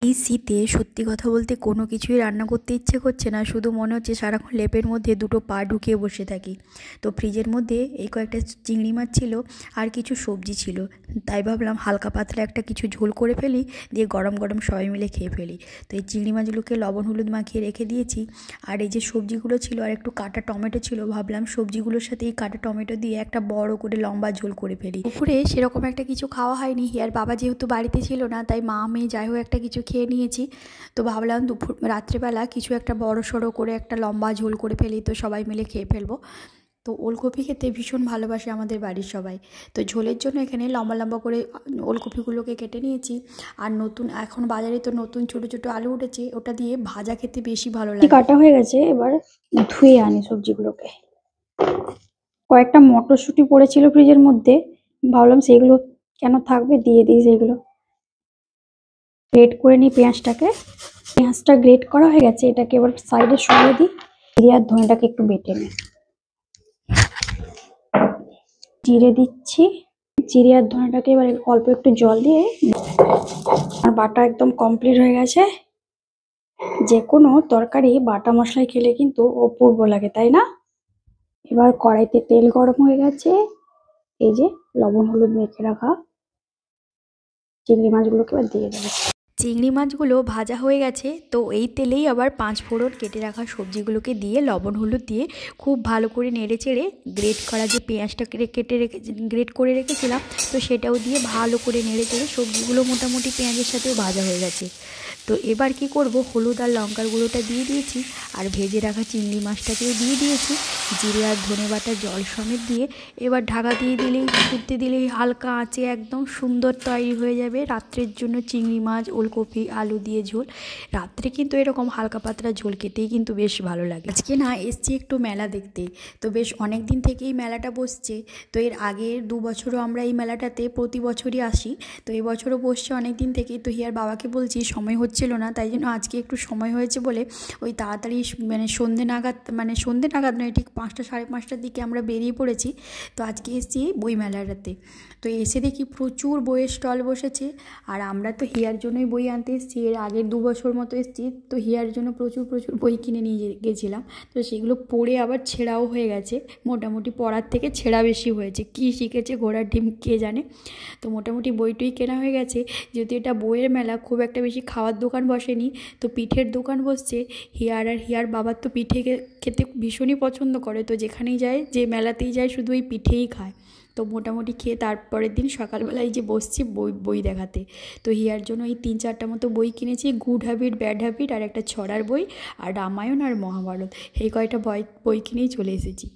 এই শীতে সত্যি কথা বলতে কোনো কিছুই রান্না করতে ইচ্ছে করছে না, শুধু মনে হচ্ছে সারাক্ষণ লেপের মধ্যে দুটো পা ঢুকিয়ে বসে থাকি। তো ফ্রিজের মধ্যে এই কয়েকটা চিংড়ি মাছ ছিল আর কিছু সবজি ছিল, তাই ভাবলাম হালকা পাতলা একটা কিছু ঝোল করে ফেলি, দিয়ে গরম গরম সবাই মিলে খেয়ে ফেলি। তো এই চিংড়ি মাছগুলোকে লবণ হলুদ মাখিয়ে রেখে দিয়েছি। আর এই যে সবজিগুলো ছিল আর একটু কাটা টমেটো ছিল, ভাবলাম সবজিগুলোর সাথে এই কাটা টমেটো দিয়ে একটা বড় করে লম্বা ঝোল করে ফেলি। দুপুরে সেরকম একটা কিছু খাওয়া হয়নি, আর বাবা যেহেতু বাড়িতে ছিল না তাই মা মেয়ে যাই হোক একটা কিছু খেয়ে নিয়েছি। তো ভাবলাম রাত্রেবেলা কিছু একটা বড় সড়ো করে একটা লম্বা ঝোল করে ফেলি, তো সবাই মিলে খেয়ে ফেলবো। তো ওলকপি খেতে ভীষণ ভালোবাসে আমাদের বাড়ির সবাই। তো ঝোলের জন্য এখানে লম্বা লম্বা করে ওলকপিগুলোকে কেটে নিয়েছি। আর নতুন এখন বাজারে তো নতুন ছোটো ছোটো আলু উঠেছে, ওটা দিয়ে ভাজা খেতে বেশি ভালো লাগে। কাটা হয়ে গেছে, এবার ধুয়ে আনি সবজিগুলোকে। কয়েকটা মটরশুঁটি পড়েছিল ফ্রিজের মধ্যে, ভাবলাম সেগুলো কেন থাকবে, দিয়ে দিই সেগুলো। গ্রেট করে নিই পেঁয়াজটা গ্রেট করা হয়ে গেছে, এটাকে এবার সাইডে সরিয়ে দিই। জিরে আর ধনেটাকে একটু বেটে নিই। জিরে দিচ্ছি, জিরে আর ধনেটাকে এবার অল্প একটু জল দিয়ে, আর বাটা একদম কমপ্লিট হয়ে গেছে। যে কোনো তরকারি বাটা মশলায় খেলে কিন্তু অপূর্ব লাগে, তাই না? এবার কড়াইতে তেল গরম হয়ে গেছে, এই যে লবণ হলুদ মেখে রাখা চিংড়ি মাছগুলোকে এবার দিয়ে দেবো। চিংড়ি মাছগুলো ভাজা হয়ে গেছে, তো এই তেলেই আবার 5 ফোড়ন কেটে রাখা সবজিগুলোকে দিয়ে লবণ হলুদ দিয়ে খুব ভালো করে নেড়ে চেড়ে গ্রেট করা যে পেঁয়াজটা গ্রেট করে রেখেছিলাম, তো সেটাও দিয়ে ভালো করে নেড়ে চেড়ে সবজিগুলো মোটামুটি পেঁয়াজের সাথেও ভাজা হয়ে গেছে। তো এবার কি করব, হলুদ আর লঙ্কার গুঁড়োটা দিয়ে দিয়েছি, আর ভেজে রাখা চিংড়ি মাছটাকেও দিয়ে দিয়েছি। জিরে আর ধনে বাটা জল সমেত দিয়ে এবার ঢাকা দিয়ে দিলেই, ফুটতে দিলেই হালকা আঁচে একদম সুন্দর তৈরি হয়ে যাবে রাত্রের জন্য চিংড়ি মাছ ওলকপি আলু দিয়ে ঝোল। রাত্রে কিন্তু এরকম হালকা পাতলা ঝোল খেতেই কিন্তু বেশ ভালো লাগে। আজকে না এসছি একটু মেলা দেখতে, তো বেশ অনেক দিন থেকেই মেলাটা বসছে। তো এর আগের 2 বছরও আমরা এই মেলাটাতে প্রতি বছরই আসি, তো এই বছরও বসছে অনেক দিন থেকেই। তো হিয়ার বাবাকে বলছি সময় হচ্ছিল না, তাই জন্য আজকে একটু সময় হয়েছে বলে ওই তাড়াতাড়ি সন্ধে নাগাদ নয়, ঠিক 5টা সাড়ে 5টার দিকে আমরা বেরিয়ে পড়েছি। তো আজকে এসেছি বই মেলাটাতে। তো এসে দেখি প্রচুর বইয়ের স্টল বসেছে, আর আমরা তো হিয়ার জন্যই বই আনতে এসেছি। এর আগের 2 বছর মতো এসেছি, তো হিয়ার জন্য প্রচুর প্রচুর বই কিনে নিয়ে গেছিলাম। তো সেগুলো পড়ে আবার ছেঁড়াও হয়ে গেছে, মোটামুটি পড়ার থেকে ছেঁড়া বেশি হয়েছে। কী শিখেছে ঘোড়ার ডিম কে জানে। তো মোটামুটি বইটই কেনা হয়ে গেছে। যেহেতু এটা বইয়ের মেলা, খুব একটা বেশি খাওয়ার দোকান বসেনি, তো পিঠের দোকান বসছে। হিয়ার বাবার তো পিঠে খেতে ভীষণই পছন্দ করে, তো যেখানেই যায়, যে মেলাতেই যায়, শুধু ওই পিঠেই খায়। তো মোটামুটি খেয়ে তারপরের দিন সকালবেলায় যে বসছি বই দেখাতে। তো হিয়ার জন্য এই 3-4টা মতো বই কিনেছি, গুড হ্যাবিট ব্যাড হ্যাবিট আর একটা ছড়ার বই, আর রামায়ণ আর মহাভারত, এই কয়টা বই কিনেই চলে এসেছি।